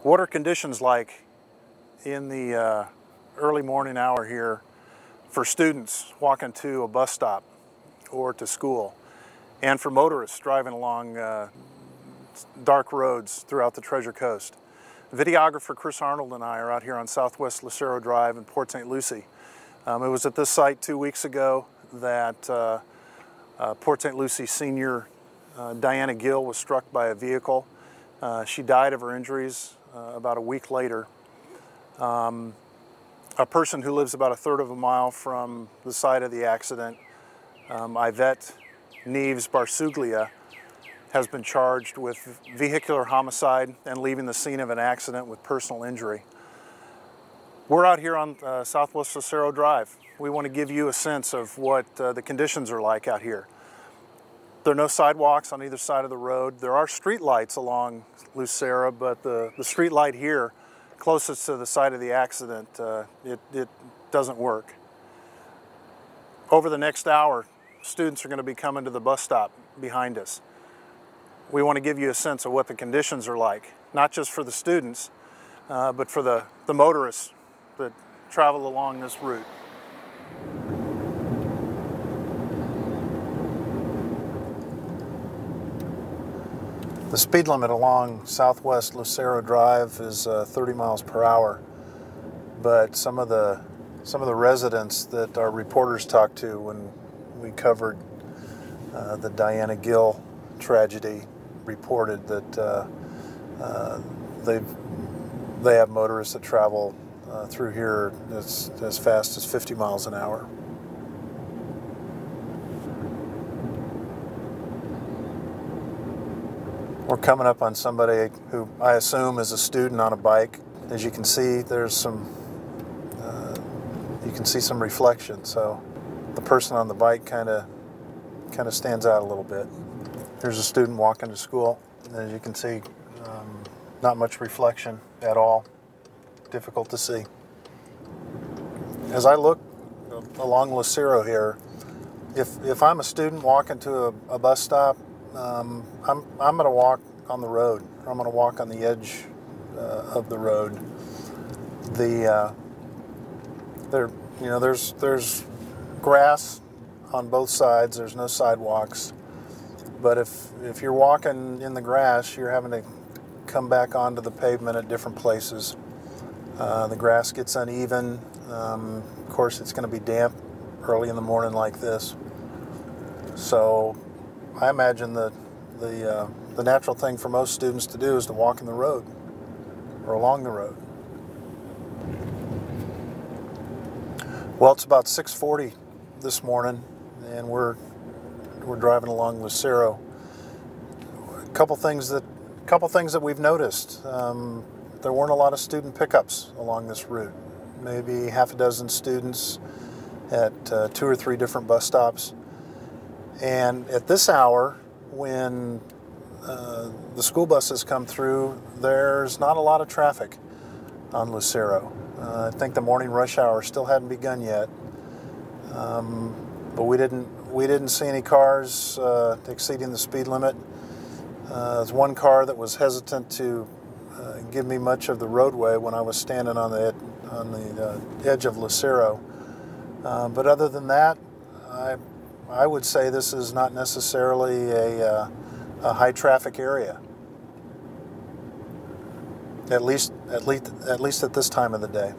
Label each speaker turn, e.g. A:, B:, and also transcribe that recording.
A: What are conditions like in the early morning hour here for students walking to a bus stop or to school, and for motorists driving along dark roads throughout the Treasure Coast? Videographer Chris Arnold and I are out here on Southwest Lucero Drive in Port St. Lucie. It was at this site 2 weeks ago that Port St. Lucie senior Dayanna Gil was struck by a vehicle. She died of her injuries about a week later. A person who lives about 1/3 of a mile from the site of the accident, Yvette Neves Barsuglia, has been charged with vehicular homicide and leaving the scene of an accident with personal injury. We're out here on Southwest Lucero Drive. We want to give you a sense of what the conditions are like out here. There are no sidewalks on either side of the road. There are street lights along Lucero, but the street light here, closest to the site of the accident, it doesn't work. Over the next hour, students are going to be coming to the bus stop behind us. We want to give you a sense of what the conditions are like, not just for the students, but for the motorists that travel along this route. The speed limit along Southwest Lucero Drive is 30 miles per hour, but some of the residents that our reporters talked to when we covered the Dayanna Gil tragedy reported that they have motorists that travel through here as fast as 50 miles an hour. We're coming up on somebody who I assume is a student on a bike. As you can see, there's some, you can see some reflection, so the person on the bike kind of stands out a little bit. Here's a student walking to school. As you can see, not much reflection at all. Difficult to see. As I look along Lucero here, if I'm a student walking to a bus stop, I'm going to walk on the road. I'm going to walk on the edge of the road. There's grass on both sides. There's no sidewalks. But if you're walking in the grass, you're having to come back onto the pavement at different places. The grass gets uneven. Of course, it's going to be damp early in the morning like this. So I imagine that the natural thing for most students to do is to walk in the road or along the road. Well, it's about 6:40 this morning, and we're driving along Lucero. A couple things that we've noticed. There weren't a lot of student pickups along this route. Maybe half a dozen students at 2 or 3 different bus stops. And at this hour, when the school buses come through, there's not a lot of traffic on Lucero. I think the morning rush hour still hadn't begun yet, but we didn't see any cars exceeding the speed limit. There's one car that was hesitant to give me much of the roadway when I was standing on the edge of Lucero. But other than that, I would say this is not necessarily a high traffic area. At least at this time of the day.